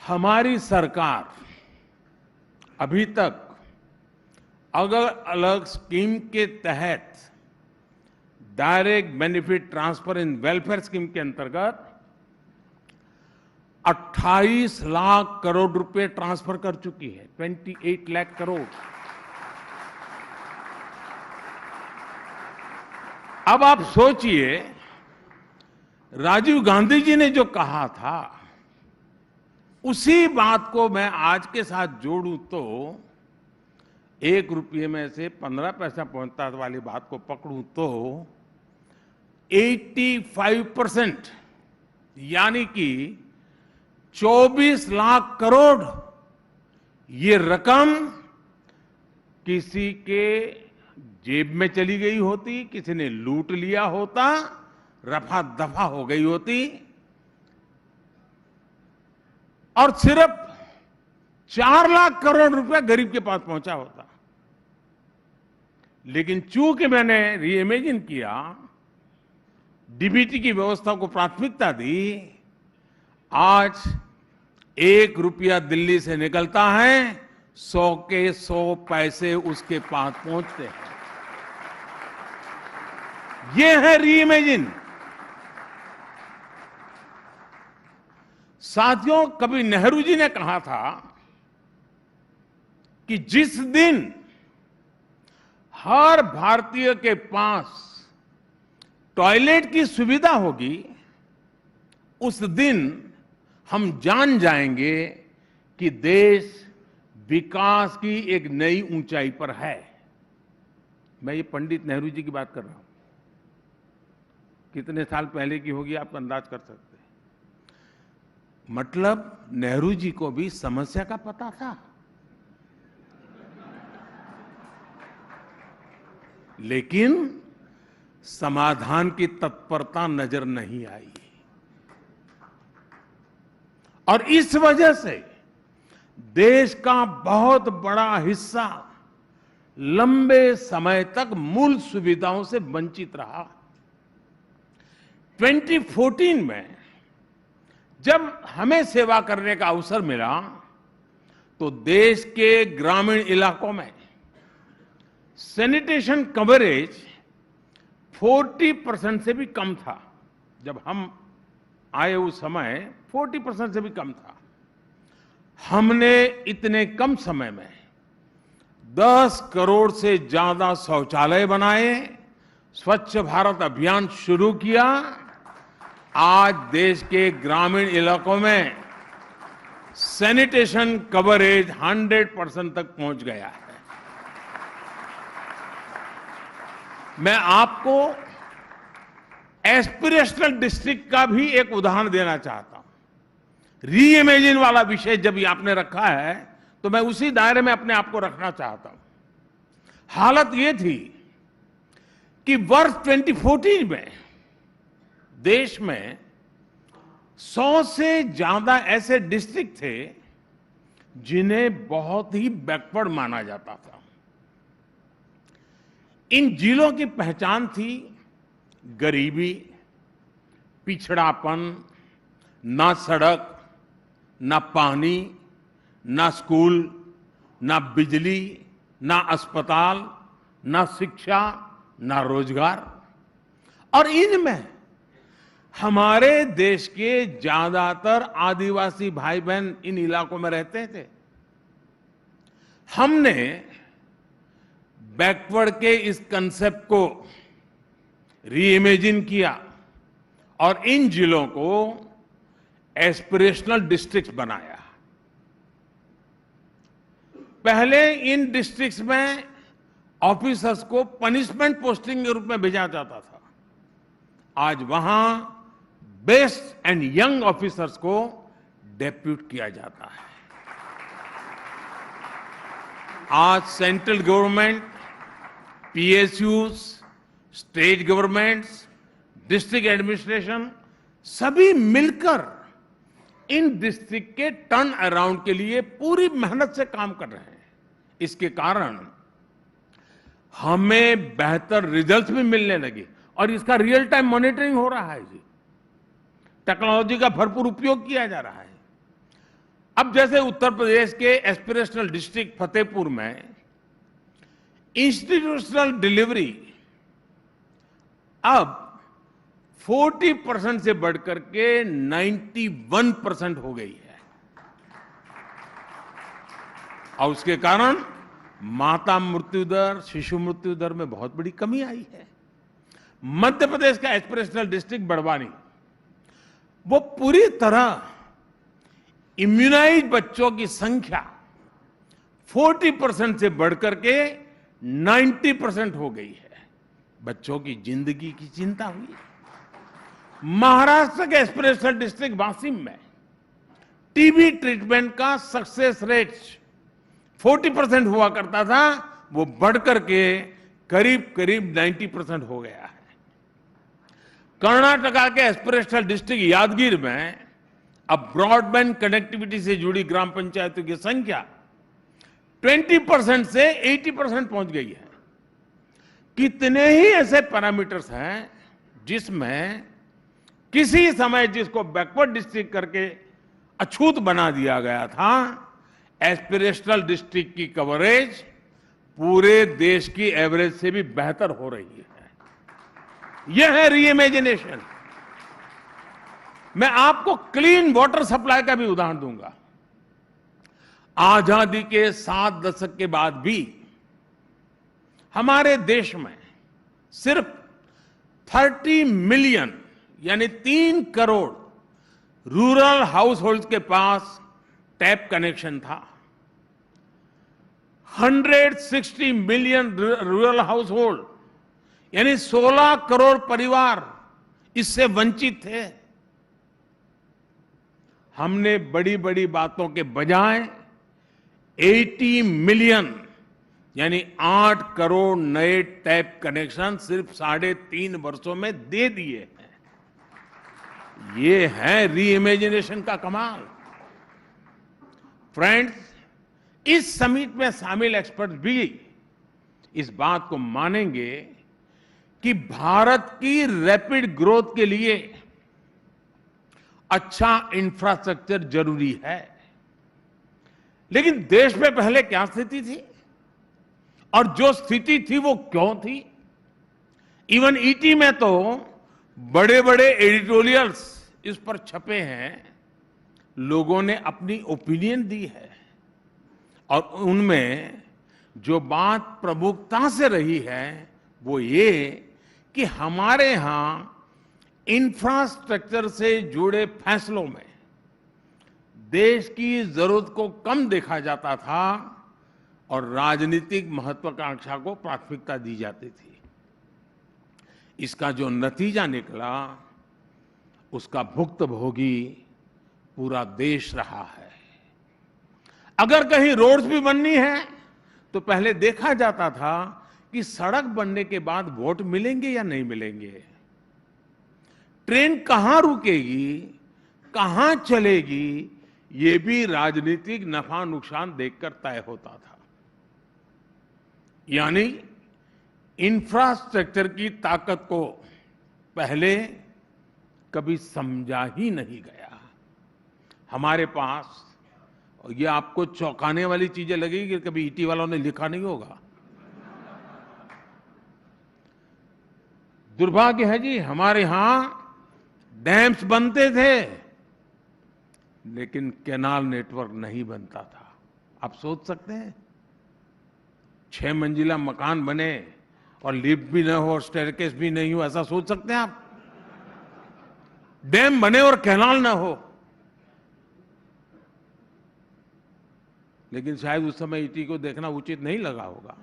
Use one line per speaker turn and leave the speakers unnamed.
हमारी सरकार अभी तक अलग अलग स्कीम के तहत डायरेक्ट बेनिफिट ट्रांसफर इन वेलफेयर स्कीम के अंतर्गत 28 लाख करोड़ रुपए ट्रांसफर कर चुकी है। 28 लाख करोड़। अब आप सोचिए, राजीव गांधी जी ने जो कहा था उसी बात को मैं आज के साथ जोड़ूं तो 1 रुपये में से 15 पैसा पहुंचता वाली बात को पकड़ूं तो 85% यानी कि 24 लाख करोड़ ये रकम किसी के जेब में चली गई होती, किसी ने लूट लिया होता, रफा दफा हो गई होती और सिर्फ 4 लाख करोड़ रुपया गरीब के पास पहुंचा होता। लेकिन चूंकि मैंने रीइमेजिन किया, डीबीटी की व्यवस्था को प्राथमिकता दी, आज 1 रुपया दिल्ली से निकलता है, 100 के 100 पैसे उसके पास पहुंचते हैं। ये है रीइमेजिन। साथियों, कभी नेहरू जी ने कहा था कि जिस दिन हर भारतीय के पास टॉयलेट की सुविधा होगी, उस दिन हम जान जाएंगे कि देश विकास की एक नई ऊंचाई पर है। मैं ये पंडित नेहरू जी की बात कर रहा हूं। कितने साल पहले की होगी आप अंदाज कर सकते हैं। मतलब नेहरू जी को भी समस्या का पता था, लेकिन समाधान की तत्परता नजर नहीं आई। और इस वजह से देश का बहुत बड़ा हिस्सा लंबे समय तक मूल सुविधाओं से वंचित रहा। 2014 में जब हमें सेवा करने का अवसर मिला तो देश के ग्रामीण इलाकों में सैनिटेशन कवरेज 40% से भी कम था। जब हम आए उस समय 40% से भी कम था। हमने इतने कम समय में 10 करोड़ से ज्यादा शौचालय बनाए, स्वच्छ भारत अभियान शुरू किया। आज देश के ग्रामीण इलाकों में सैनिटेशन कवरेज 100% तक पहुंच गया है। मैं आपको एस्पिरेशनल डिस्ट्रिक्ट का भी एक उदाहरण देना चाहता हूं। रीइमेजिन वाला विषय जब ये आपने रखा है तो मैं उसी दायरे में अपने आप को रखना चाहता हूं। हालत ये थी कि वर्ष 2014 में देश में 100 से ज्यादा ऐसे डिस्ट्रिक्ट थे जिन्हें बहुत ही बैकवर्ड माना जाता था। इन जिलों की पहचान थी गरीबी, पिछड़ापन, ना सड़क, ना पानी, ना स्कूल, ना बिजली, ना अस्पताल, ना शिक्षा, ना रोजगार। और इनमें हमारे देश के ज्यादातर आदिवासी भाई बहन इन इलाकों में रहते थे। हमने बैकवर्ड के इस कंसेप्ट को रीइमेजिन किया और इन जिलों को एस्पिरेशनल डिस्ट्रिक्ट्स बनाया। पहले इन डिस्ट्रिक्ट्स में ऑफिसर्स को पनिशमेंट पोस्टिंग के रूप में भेजा जाता था। आज वहां बेस्ट एंड यंग ऑफिसर्स को डेप्यूट किया जाता है। आज central government, PSUs, state governments, district administration सभी मिलकर इन डिस्ट्रिक्ट के टर्न अराउंड के लिए पूरी मेहनत से काम कर रहे हैं। इसके कारण हमें बेहतर रिजल्ट्स भी मिलने लगे और इसका रियल टाइम मॉनिटरिंग हो रहा है जी। टेक्नोलॉजी का भरपूर उपयोग किया जा रहा है। अब जैसे उत्तर प्रदेश के एस्पिरेशनल डिस्ट्रिक्ट फतेहपुर में इंस्टीट्यूशनल डिलीवरी अब 40% से बढ़कर के 91% हो गई है और उसके कारण माता मृत्यु दर, शिशु मृत्यु दर में बहुत बड़ी कमी आई है। मध्य प्रदेश का एस्पिरेशनल डिस्ट्रिक्ट बड़वानी, वो पूरी तरह इम्यूनाइज बच्चों की संख्या 40% से बढ़कर के 90% हो गई है। बच्चों की जिंदगी की चिंता हुई। महाराष्ट्र के एस्पिरेशनल डिस्ट्रिक्ट वाशिम में टीबी ट्रीटमेंट का सक्सेस रेट 40% हुआ करता था, वो बढ़कर के करीब करीब 90% हो गया है। कर्नाटका के एस्पिरेशनल डिस्ट्रिक्ट यादगीर में अब ब्रॉडबैंड कनेक्टिविटी से जुड़ी ग्राम पंचायतों की संख्या 20% से 80% पहुंच गई है। कितने ही ऐसे पैरामीटर्स हैं जिसमें किसी समय जिसको बैकवर्ड डिस्ट्रिक्ट करके अछूत बना दिया गया था, एस्पिरेशनल डिस्ट्रिक्ट की कवरेज पूरे देश की एवरेज से भी बेहतर हो रही है। यह है रीइमेजिनेशन। मैं आपको क्लीन वाटर सप्लाई का भी उदाहरण दूंगा। आजादी के 7 दशक के बाद भी हमारे देश में सिर्फ 30 मिलियन यानी 3 करोड़ रूरल हाउस होल्ड के पास टैप कनेक्शन था। 160 मिलियन रूरल हाउस होल्ड यानी 16 करोड़ परिवार इससे वंचित थे। हमने बड़ी बड़ी बातों के बजाय 80 मिलियन यानी 8 करोड़ नए टैप कनेक्शन सिर्फ 3.5 वर्षों में दे दिए हैं। ये है रीइमेजिनेशन का कमाल। फ्रेंड्स, इस समिट में शामिल एक्सपर्ट भी इस बात को मानेंगे कि भारत की रैपिड ग्रोथ के लिए अच्छा इंफ्रास्ट्रक्चर जरूरी है। लेकिन देश में पहले क्या स्थिति थी और जो स्थिति थी वो क्यों थी? इवन ईटी में तो बड़े बड़े एडिटोरियल्स इस पर छपे हैं, लोगों ने अपनी ओपिनियन दी है और उनमें जो बात प्रमुखता से रही है वो ये कि हमारे यहां इंफ्रास्ट्रक्चर से जुड़े फैसलों में देश की जरूरत को कम देखा जाता था और राजनीतिक महत्वाकांक्षा को प्राथमिकता दी जाती थी। इसका जो नतीजा निकला उसका भुक्तभोगी पूरा देश रहा है। अगर कहीं रोड्स भी बननी है तो पहले देखा जाता था कि सड़क बनने के बाद वोट मिलेंगे या नहीं मिलेंगे, ट्रेन कहां रुकेगी, कहां चलेगी, ये भी राजनीतिक नफा नुकसान देखकर तय होता था। यानी इंफ्रास्ट्रक्चर की ताकत को पहले कभी समझा ही नहीं गया। हमारे पास, और ये आपको चौंकाने वाली चीजें लगेगी कि कभी ईटी वालों ने लिखा नहीं होगा, दुर्भाग्य है जी, हमारे यहां डैम्स बनते थे लेकिन कैनाल नेटवर्क नहीं बनता था। आप सोच सकते हैं 6 मंजिला मकान बने और लिफ्ट भी ना हो और स्टेयरकेस भी नहीं हो, ऐसा सोच सकते हैं आप? डैम बने और कैनाल ना हो। लेकिन शायद उस समय ईटी को देखना उचित नहीं लगा होगा।